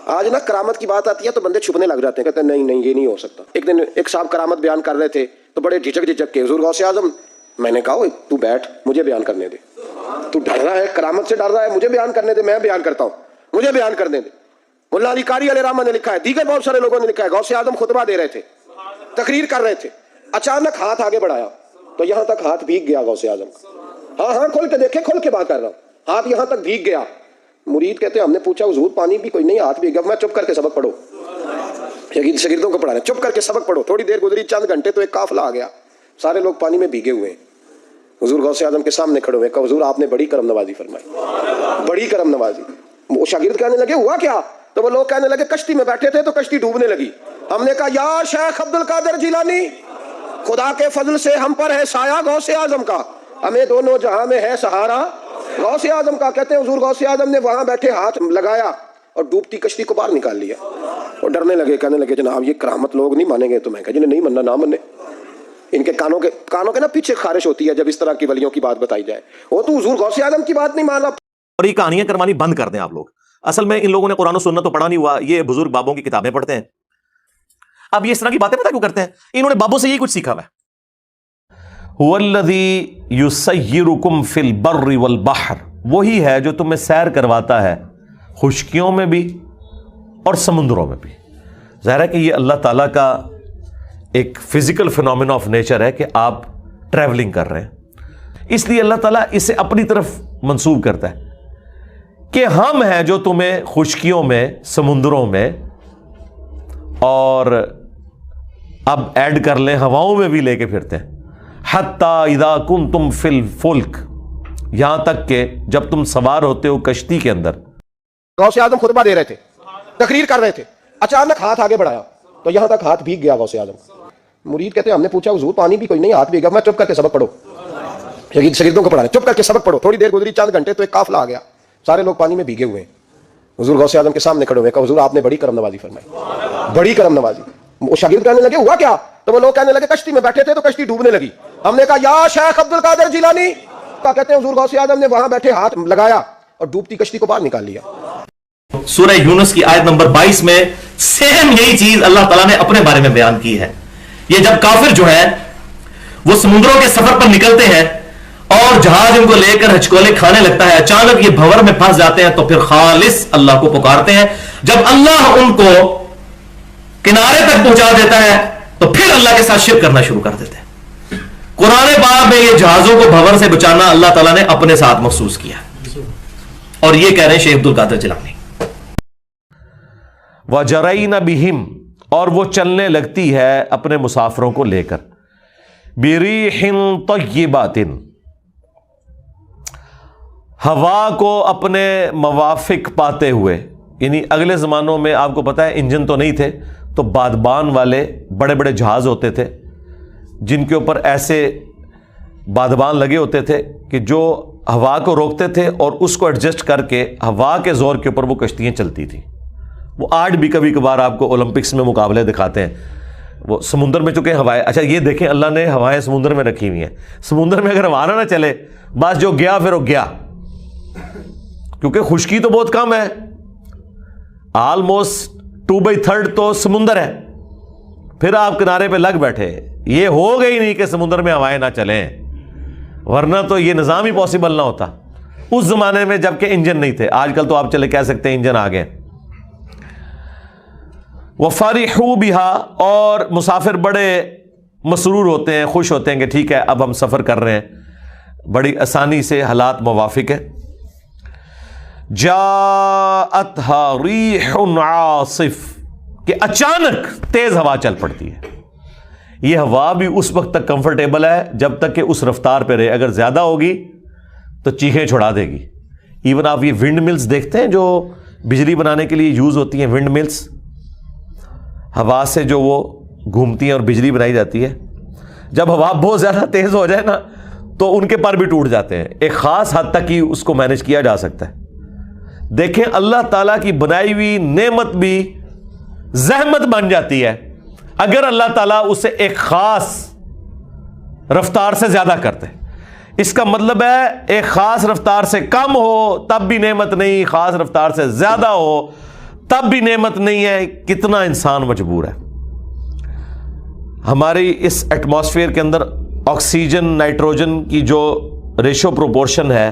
آج نا کرامت کی بات آتی ہے تو بندے چھپنے لگ جاتے ہیں، کہتے ہیں نہیں نہیں یہ نہیں ہو سکتا۔ ایک دن ایک صاحب کرامت بیان کر رہے تھے تو بڑے جھجک کے حضور غوث اعظم، میں نے کہا تو بیٹھ مجھے بیان کرنے دے، تو ڈر رہا ہے کرامت سے ڈر رہا ہے، مجھے بیان کرنے دے، میں بیان کرتا ہوں، مجھے بیان کرنے دے۔ ملا علی قاری علیہ رحمہ نے لکھا ہے، دیگر بہت سارے لوگوں نے لکھا ہے، غوث اعظم خطبہ دے رہے تھے، تقریر کر رہے تھے، اچانک ہاتھ آگے بڑھایا تو یہاں تک ہاتھ بھیگ گیا غوث اعظم کا۔ ہاں کھول کے دیکھیں، کھول کے بات کر رہا ہوں، ہاتھ یہاں تک بھیگ گیا۔ مرید کہتے ہیں ہم نے پوچھا حضور پانی بھی کوئی نہیں، ہاتھ بھیگ گیا۔ میں چپ کر کے سبق پڑھو، شاگردوں کو پڑھا رہے، چپ کر کے سبق پڑھو۔ تھوڑی دیر گزری، چند گھنٹے تو ایک قافلہ آ گیا، سارے لوگ پانی میں بھیگے ہوئے ہیں، حضور غوث اعظم کے سامنے کھڑے ہوئے، کہا حضور آپ نے بڑی کرم نوازی فرمائی، بڑی کرم نوازی۔ وہ شاگرد کہنے لگے ہوا کیا؟ تو وہ لوگ کہنے لگے کشتی میں بیٹھے تھے تو کشتی ڈوبنے لگی، ہم نے کہا یا شیخ عبد القادر جیلانی، خدا کے فضل سے ہم پر ہے سایہ غوث اعظم کا، ہمیں دونوں جہاں میں ہے سہارا غوث اعظم کا۔ کہتے ہیں حضور غوث اعظم نے وہاں بیٹھے ہاتھ لگایا اور ڈوبتی کشتی کو باہر نکال لیا۔ اور ڈرنے لگے، کہنے لگے جناب یہ کرامت لوگ نہیں مانیں گے تو میں کہا جنہیں نہیں ماننا نہ مانے۔ ان کے کانوں کے نا پیچھے خارش ہوتی ہے جب اس طرح کی ولیوں کی بات بتائی جائے، وہ تو حضور غوث اعظم کی بات نہیں مانا۔ اور یہ کہانیاں کروانی بند کر دیں آپ لوگ۔ اصل میں ان لوگوں نے قرآن و سنت تو پڑھا نہیں ہوا، یہ بزرگ بابوں کی کتابیں پڑھتے ہیں۔ اب یہ اس طرح کی باتیں پتہ کیوں کرتے ہیں؟ انہوں نے بابوں سے یہی کچھ سیکھا ہوا ہے۔ هو الذی یسیرکم فی البر والبحر، وہی ہے جو تمہیں سیر کرواتا ہے خشکیوں میں بھی اور سمندروں میں بھی۔ ظاہر ہے کہ یہ اللہ تعالیٰ کا ایک فزیکل فینومینا آف نیچر ہے کہ آپ ٹریولنگ کر رہے ہیں، اس لیے اللہ تعالیٰ اسے اپنی طرف منسوب کرتا ہے کہ ہم ہیں جو تمہیں خشکیوں میں، سمندروں میں، اور اب ایڈ کر لیں ہواؤں میں بھی لے کے پھرتے ہیں۔ حتی اذا کنتم فی الفلک، یہاں تک کہ جب تم سوار ہوتے ہو کشتی کے اندر۔ غوث اعظم خطبہ دے رہے تھے، تقریر کر رہے تھے، اچانک ہاتھ آگے بڑھایا تو یہاں تک ہاتھ بھیگ گیا غوث اعظم کا۔ مرید کہتے ہیں ہم نے پوچھا حضور پانی بھی کوئی نہیں، ہاتھ بھیگ گیا۔ میں چپ کر کے سبق پڑھو، شاگردوں کو پڑھا رہے، چپ کر کے سبق پڑھو۔ تھوڑی دیر گزری، چند گھنٹے تو ایک قافلہ آ گیا، سارے لوگ پانی میں بھیگے ہوئے ہیں، حضور غوث اعظم کے سامنے کھڑے ہوئے، کہا حضور آپ نے بڑی کرم نوازی فرمائی، بڑی کرم نوازی۔ وہ شاگرد کہنے لگے ہوا کیا؟ تو وہ لوگ کہنے لگے کشتی میں بیٹھے تھے تو کشتی ڈوبنے لگی، ہم نے کہا یا شیخ عبد القادر جیلانی، کہتے ہیں حضور غوث اعظم نے وہاں بیٹھے ہاتھ لگایا اور ڈوبتی کشتی کو باہر نکال لیا۔ سورہ یونس کی آیت نمبر 22 میں سیم یہی چیز اللہ تعالیٰ نے اپنے بارے میں بیان کی ہے۔ یہ جب کافر جو ہے وہ سمندروں کے سفر پر نکلتے ہیں اور جہاز ان کو لے کر ہچکولے کھانے لگتا ہے، اچانک یہ بھنور میں پھنس جاتے ہیں تو پھر خالص اللہ کو پکارتے ہیں۔ جب اللہ ان کو کنارے تک پہنچا دیتا ہے تو پھر اللہ کے ساتھ شرک کرنا شروع کر دیتے ہیں۔ قرآن پاک میں یہ جہازوں کو بھنور سے بچانا اللہ تعالیٰ نے اپنے ساتھ مخصوص کیا، اور یہ کہہ رہے ہیں شیخ عبد القادر جیلانی۔ وَجَرَيْنَ بِهِمْ، اور وہ چلنے لگتی ہے اپنے مسافروں کو لے کر، بِرِيحٍ طَيِّبَةٍ، ہوا کو اپنے موافق پاتے ہوئے، یعنی اگلے زمانوں میں آپ کو پتا ہے انجن تو نہیں تھے، تو بادبان والے بڑے بڑے جہاز ہوتے تھے جن کے اوپر ایسے بادبان لگے ہوتے تھے کہ جو ہوا کو روکتے تھے اور اس کو ایڈجسٹ کر کے ہوا کے زور کے اوپر وہ کشتیاں چلتی تھیں۔ وہ آج بھی کبھی کبھار آپ کو اولمپکس میں مقابلے دکھاتے ہیں، وہ سمندر میں چونکہ ہوائیں، اچھا یہ دیکھیں اللہ نے ہوائیں سمندر میں رکھی ہوئی ہیں، سمندر میں اگر ہوا نہ چلے بس جو گیا پھر وہ گیا، کیونکہ خشکی تو بہت کم ہے، آلموسٹ 2/3 تو سمندر ہے، پھر آپ کنارے پہ لگ بیٹھے، یہ ہو گئی نہیں کہ سمندر میں ہوائیں نہ چلیں، ورنہ تو یہ نظام ہی پاسبل نہ ہوتا اس زمانے میں جب کہ انجن نہیں تھے۔ آج کل تو آپ چلے کہہ سکتے ہیں انجن آ گئے۔ وَفَرِحُوا بِهَا، اور مسافر بڑے مسرور ہوتے ہیں، خوش ہوتے ہیں کہ ٹھیک ہے اب ہم سفر کر رہے ہیں، بڑی آسانی سے حالات موافق ہے۔ جَاءَتْهَا رِيحٌ عَاصِفٌ، کہ اچانک تیز ہوا چل پڑتی ہے۔ یہ ہوا بھی اس وقت تک کمفرٹیبل ہے جب تک کہ اس رفتار پہ رہے، اگر زیادہ ہوگی تو چیخیں چھڑا دے گی۔ ایون آپ یہ ونڈ ملز دیکھتے ہیں جو بجلی بنانے کے لیے یوز ہوتی ہیں، ونڈ ملز ہوا سے جو وہ گھومتی ہیں اور بجلی بنائی جاتی ہے، جب ہوا بہت زیادہ تیز ہو جائے نا تو ان کے پر بھی ٹوٹ جاتے ہیں، ایک خاص حد تک ہی اس کو مینج کیا جا سکتا ہے۔ دیکھیں اللہ تعالیٰ کی بنائی ہوئی نعمت بھی زحمت بن جاتی ہے اگر اللہ تعالیٰ اسے ایک خاص رفتار سے زیادہ کرتے۔ اس کا مطلب ہے ایک خاص رفتار سے کم ہو تب بھی نعمت نہیں، خاص رفتار سے زیادہ ہو تب بھی نعمت نہیں ہے. کتنا انسان مجبور ہے. ہماری اس ایٹماسفیئر کے اندر آکسیجن نائٹروجن کی جو ریشو پروپورشن ہے،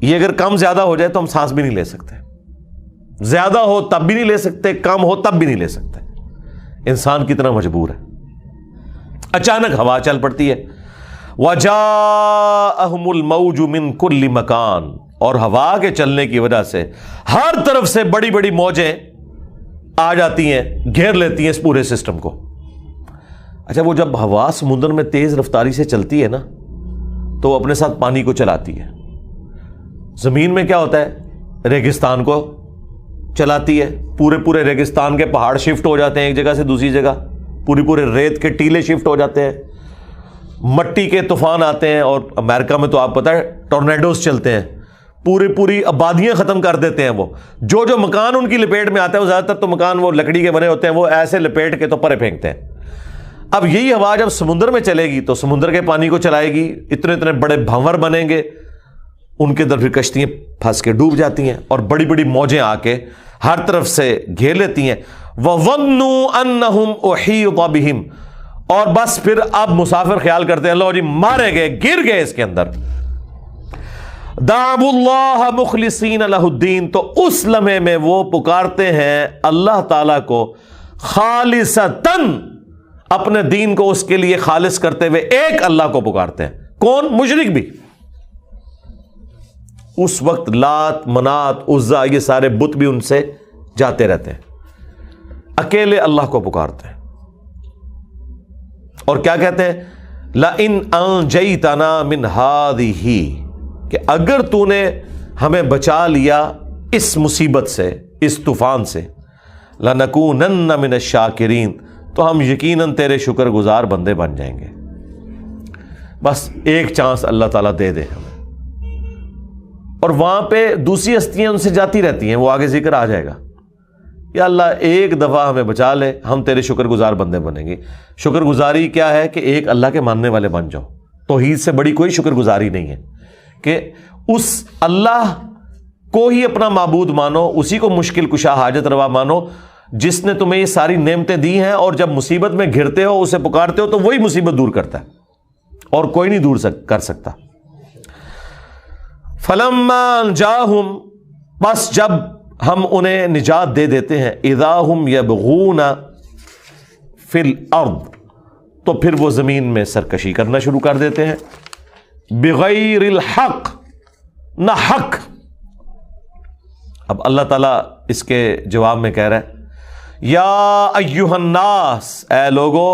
یہ اگر کم زیادہ ہو جائے تو ہم سانس بھی نہیں لے سکتے. زیادہ ہو تب بھی نہیں لے سکتے، کم ہو تب بھی نہیں لے سکتے. انسان کتنا مجبور ہے. اچانک ہوا چل پڑتی ہے. وَجَاءَهُمُ الْمَوْجُ مِنْ كُلِّ مَكَانٍ، اور ہوا کے چلنے کی وجہ سے ہر طرف سے بڑی بڑی موجیں آ جاتی ہیں، گھیر لیتی ہیں اس پورے سسٹم کو. اچھا، وہ جب ہوا سمندر میں تیز رفتاری سے چلتی ہے نا تو وہ اپنے ساتھ پانی کو چلاتی ہے. زمین میں کیا ہوتا ہے؟ ریگستان کو چلاتی ہے. پورے ریگستان کے پہاڑ شفٹ ہو جاتے ہیں ایک جگہ سے دوسری جگہ. پورے ریت کے ٹیلے شفٹ ہو جاتے ہیں. مٹی کے طوفان آتے ہیں، اور امریکہ میں تو آپ پتہ ہے ٹورنیڈوز چلتے ہیں. پوری آبادیاں ختم کر دیتے ہیں. وہ جو مکان ان کی لپیٹ میں آتا ہے، وہ زیادہ تر تو مکان وہ لکڑی کے بنے ہوتے ہیں، وہ ایسے لپیٹ کے تو پرے پھینکتے ہیں. اب یہی ہوا جب سمندر میں چلے گی تو سمندر کے پانی کو چلائے گی. اتنے بڑے بھنور بنیں گے، ان کے اندر پھر کشتیاں پھنس کے ڈوب جاتی ہیں، اور بڑی بڑی موجیں آ کے ہر طرف سے گھیر لیتی ہیں. وَظَنُّوا أَنَّهُمْ أُحِيطَ بِهِمْ، اور بس پھر اب مسافر خیال کرتے ہیں لو جی مارے گئے، گر گئے اس کے اندر. دعوا اللہ مخلصین لہ الدین، تو اس لمحے میں وہ پکارتے ہیں اللہ تعالیٰ کو خالصتاً، اپنے دین کو اس کے لیے خالص کرتے ہوئے ایک اللہ کو پکارتے ہیں. کون؟ مشرک بھی. اس وقت لات منات عزا یہ سارے بت بھی ان سے جاتے رہتے ہیں. اکیلے اللہ کو پکارتے ہیں اور کیا کہتے ہیں؟ لَإِنْ أَنْجَيْتَنَا مِنْ هَذِهِ، کہ اگر تو نے ہمیں بچا لیا اس مصیبت سے، اس طوفان سے، لَنَكُونَنَّ مِنَ الشَّاكِرِينَ، تو ہم یقیناً تیرے شکر گزار بندے بن جائیں گے. بس ایک چانس اللہ تعالیٰ دے دے ہمیں. اور وہاں پہ دوسری ہستیاں ان سے جاتی رہتی ہیں، وہ آگے ذکر آ جائے گا. یا اللہ ایک دفعہ ہمیں بچا لے، ہم تیرے شکر گزار بندے بنیں گے. شکر گزاری کیا ہے؟ کہ ایک اللہ کے ماننے والے بن جاؤ. توحید سے بڑی کوئی شکر گزاری نہیں ہے کہ اس اللہ کو ہی اپنا معبود مانو، اسی کو مشکل کشا حاجت روا مانو جس نے تمہیں یہ ساری نعمتیں دی ہیں، اور جب مصیبت میں گھرتے ہو اسے پکارتے ہو تو وہی مصیبت دور کرتا ہے اور کوئی نہیں دور کر سکتا. فَلَمَّا أَنْجَاهُمْ، بس جب ہم انہیں نجات دے دیتے ہیں، اذا ہم یبغون فی الارض، تو پھر وہ زمین میں سرکشی کرنا شروع کر دیتے ہیں. بغیر الحق، نہ حق. اب اللہ تعالیٰ اس کے جواب میں کہہ رہا ہے یا ایھا الناس، اے لوگو،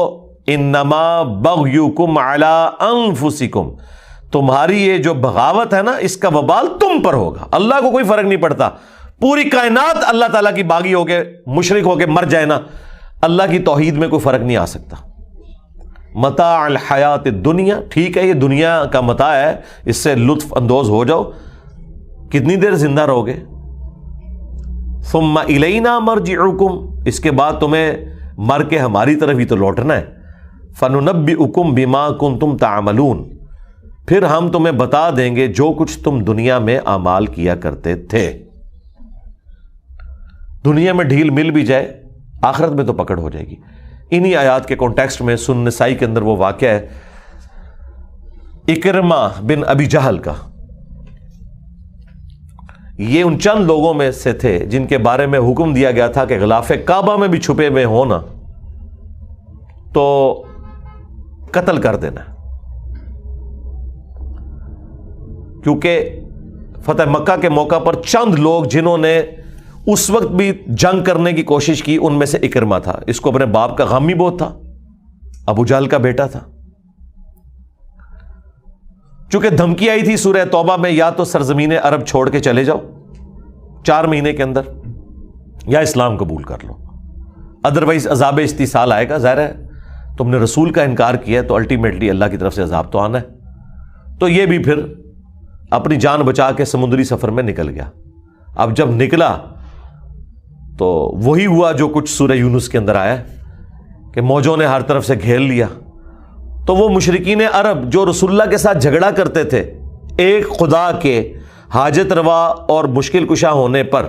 انما بغیکم علی انفسکم، تمہاری یہ جو بغاوت ہے نا اس کا وبال تم پر ہوگا. اللہ کو کوئی فرق نہیں پڑتا. پوری کائنات اللہ تعالیٰ کی باغی ہو کے مشرک ہو کے مر جائے نا، اللہ کی توحید میں کوئی فرق نہیں آ سکتا. متاع الحیات الدنیا، ٹھیک ہے یہ دنیا کا متاع ہے، اس سے لطف اندوز ہو جاؤ، کتنی دیر زندہ رہو گے. ثم الینا مرجعکم، اس کے بعد تمہیں مر کے ہماری طرف ہی تو لوٹنا ہے. فننبئکم بما کنتم تعملون، پھر ہم تمہیں بتا دیں گے جو کچھ تم دنیا میں اعمال کیا کرتے تھے. دنیا میں ڈھیل مل بھی جائے، آخرت میں تو پکڑ ہو جائے گی. انہی آیات کے کانٹیکسٹ میں سنن نسائی کے اندر وہ واقعہ ہے اکرمہ بن ابی جہل کا. یہ ان چند لوگوں میں سے تھے جن کے بارے میں حکم دیا گیا تھا کہ غلاف کعبہ میں بھی چھپے ہوئے ہونا تو قتل کر دینا، کیونکہ فتح مکہ کے موقع پر چند لوگ جنہوں نے اس وقت بھی جنگ کرنے کی کوشش کی، ان میں سے اکرمہ تھا. اس کو اپنے باپ کا غم بھی بہت تھا، ابو جہل کا بیٹا تھا. چونکہ دھمکی آئی تھی سورہ توبہ میں، یا تو سرزمین عرب چھوڑ کے چلے جاؤ 4 مہینے کے اندر، یا اسلام قبول کر لو، ادروائز عذاب استیصال آئے گا. ظاہر ہے تم نے رسول کا انکار کیا ہے تو الٹیمیٹلی اللہ کی طرف سے عذاب تو آنا ہے. تو یہ بھی پھر اپنی جان بچا کے سمندری سفر میں نکل گیا. اب جب نکلا تو وہی ہوا جو کچھ سورہ یونس کے اندر آیا کہ موجوں نے ہر طرف سے گھیر لیا. تو وہ مشرکین عرب جو رسول اللہ کے ساتھ جھگڑا کرتے تھے ایک خدا کے حاجت روا اور مشکل کشا ہونے پر،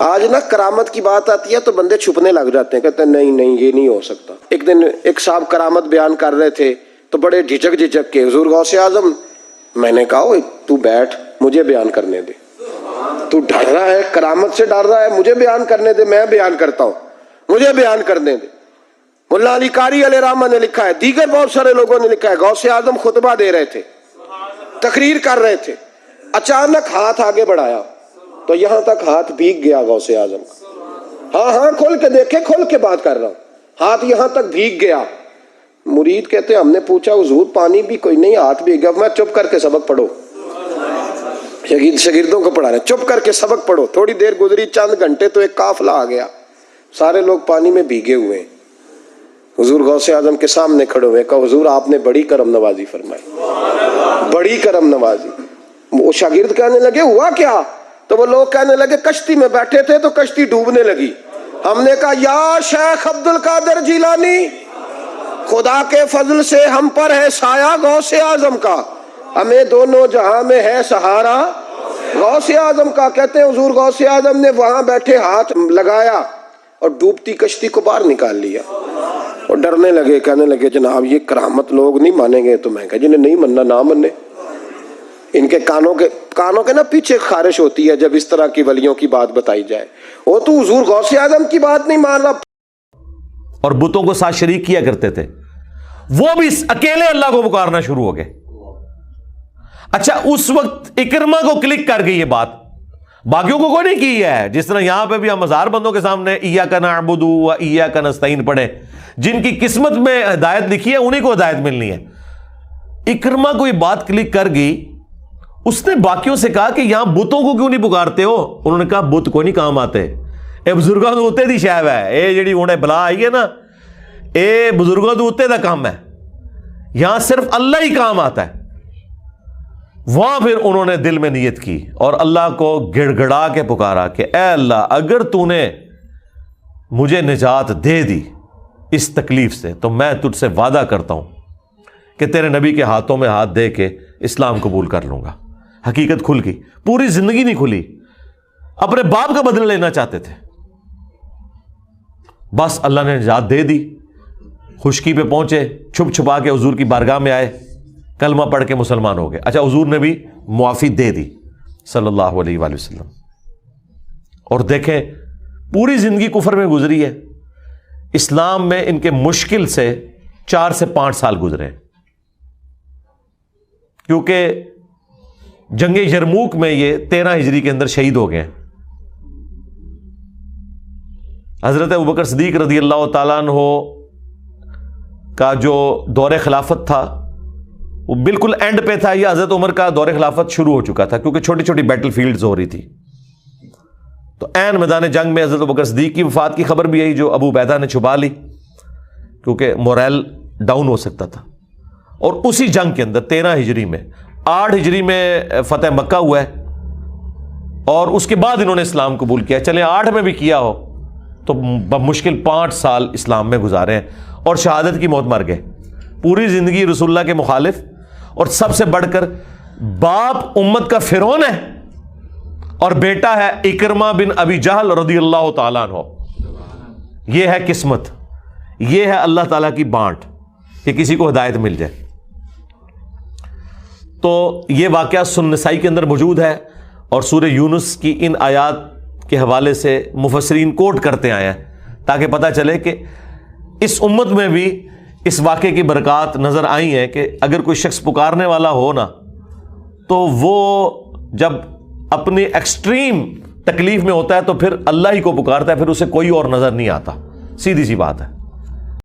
آج نا کرامت کی بات آتی ہے تو بندے چھپنے لگ جاتے ہیں, کہتے ہیں نہیں نہیں یہ نہیں ہو سکتا. ایک دن ایک صاحب کرامت بیان کر رہے تھے تو بڑے جھجک کے حضور غوث اعظم, میں نے کہا تو بیٹھ مجھے بیان کرنے دے, تو ڈر رہا ہے کرامت سے, ڈر رہا ہے, مجھے بیان کرنے دے, میں بیان کرتا ہوں, مجھے بیان کرنے دے. ملا علی قاری علیہ رحمہ نے لکھا ہے, دیگر بہت سارے لوگوں نے لکھا ہے, غوث اعظم خطبہ دے رہے تھے, تقریر کر رہے تھے, اچانک ہاتھ آگے بڑھایا تو یہاں تک ہاتھ بھیگ گیا غوث اعظم کا. ہاں کھول کے دیکھے, کھول کے بات کر رہا ہوں, ہاتھ یہاں تک بھیگ گیا. مرید کہتے ہم نے پوچھا حضور پانی بھی کوئی نہیں, ہاتھ بھیگ گیا. میں چپ کر کے سبق پڑھو, شاگردوں کو پڑھا رہے, چپ کر کے سبق پڑھو. تھوڑی دیر گزری, چند گھنٹے تو ایک قافلہ آ گیا, سارے لوگ پانی میں بھیگے ہوئے ہیں. حضور غوث اعظم کے سامنے کھڑے ہوئے, کہا حضور آپ نے بڑی کرم نوازی فرمائی, بڑی کرم نوازی. وہ شاگرد کہنے لگے ہوا کیا؟ تو وہ لوگ کہنے لگے کشتی میں بیٹھے تھے تو کشتی ڈوبنے لگی. ہم نے کہا یا شیخ عبد القادر جیلانی, خدا کے فضل سے ہم پر ہے سایہ غوث اعظم کا, ہمیں دونوں جہاں میں ہے سہارا غوث اعظم کا. کہتے ہیں حضور غوث اعظم نے وہاں بیٹھے ہاتھ لگایا اور ڈوبتی کشتی کو باہر نکال لیا. اور ڈرنے لگے, کہنے لگے جناب یہ کرامت لوگ نہیں مانیں گے. تو میں کہا جنہیں نہیں ماننا نہ مانے. ان کے کانوں کے نا پیچھے خارش ہوتی ہے جب اس طرح کی ولیوں کی بات بتائی جائے. وہ تو حضور غوث اعظم کی بات نہیں مان رہا. اور بتوں کو ساتھ شریک کیا کرتے تھے, وہ بھی اکیلے اللہ کو پکارنا شروع ہو گئے. اچھا اس وقت اکرمہ کو کلک کر گئی یہ بات, باقیوں کو کوئی نہیں کی ہے. جس طرح یہاں پہ بھی ہم ہزار بندوں کے سامنے ایاک نعبد و ایاک نستعین پڑھے, جن کی قسمت میں ہدایت لکھی ہے انہیں کو ہدایت ملنی ہے. اکرمہ کو یہ بات کلک کر گئی. اس نے باقیوں سے کہا کہ یہاں بتوں کو کیوں نہیں پکارتے ہو؟ انہوں نے کہا بت کوئی نہیں کام آتے, اے بزرگوں تو اتنے دی شاید ہے, اے جڑی ہوں بلا آئی ہے نا, اے بزرگوں تو اتنے دا کام ہے, یہاں صرف اللہ ہی کام آتا ہے. وہاں پھر انہوں نے دل میں نیت کی اور اللہ کو گڑ گڑا کے پکارا کہ اے اللہ اگر تو نے مجھے نجات دے دی اس تکلیف سے تو میں تجھ سے وعدہ کرتا ہوں کہ تیرے نبی کے ہاتھوں میں ہاتھ دے کے اسلام قبول کر لوں گا. حقیقت کھل گئی, پوری زندگی نہیں کھلی. اپنے باپ کا بدلہ لینا چاہتے تھے, بس اللہ نے نجات دے دی. خشکی پہ پہنچے, چھپ چھپا کے حضور کی بارگاہ میں آئے, کلمہ پڑھ کے مسلمان ہو گئے. اچھا حضور نے بھی معافی دے دی صلی اللہ علیہ وآلہ وسلم. اور دیکھیں پوری زندگی کفر میں گزری ہے, اسلام میں ان کے مشکل سے 4 سے 5 سال گزرے, کیونکہ جنگ یرموک میں یہ 13 ہجری کے اندر شہید ہو گئے. حضرت ابوبکر صدیق رضی اللہ تعالیٰ عنہ کا جو دور خلافت تھا وہ بالکل اینڈ پہ تھا, یا حضرت عمر کا دور خلافت شروع ہو چکا تھا, کیونکہ چھوٹی چھوٹی بیٹل فیلڈز ہو رہی تھی. تو عین میدان جنگ میں حضرت ابوبکر صدیق کی وفات کی خبر بھی آئی, جو ابو عبیدہ نے چھپا لی کیونکہ موریل ڈاؤن ہو سکتا تھا. اور اسی جنگ کے اندر 13 ہجری میں 8 ہجری میں فتح مکہ ہوا ہے, اور اس کے بعد انہوں نے اسلام قبول کیا. چلیں 8 میں بھی کیا ہو تو بمشکل 5 سال اسلام میں گزارے ہیں, اور شہادت کی موت مر گئے. پوری زندگی رسول اللہ کے مخالف, اور سب سے بڑھ کر باپ امت کا فرعون ہے اور بیٹا ہے اکرمہ بن ابی جہل رضی اللہ تعالیٰ عنہ. یہ ہے قسمت, یہ ہے اللہ تعالیٰ کی بانٹ کہ کسی کو ہدایت مل جائے. تو یہ واقعہ سنن نسائی کے اندر موجود ہے, اور سورہ یونس کی ان آیات کے حوالے سے مفسرین کوٹ کرتے آئے ہیں تاکہ پتہ چلے کہ اس امت میں بھی اس واقعے کی برکات نظر آئی ہیں کہ اگر کوئی شخص پکارنے والا ہو نا, تو وہ جب اپنی ایکسٹریم تکلیف میں ہوتا ہے تو پھر اللہ ہی کو پکارتا ہے, پھر اسے کوئی اور نظر نہیں آتا. سیدھی سی بات ہے.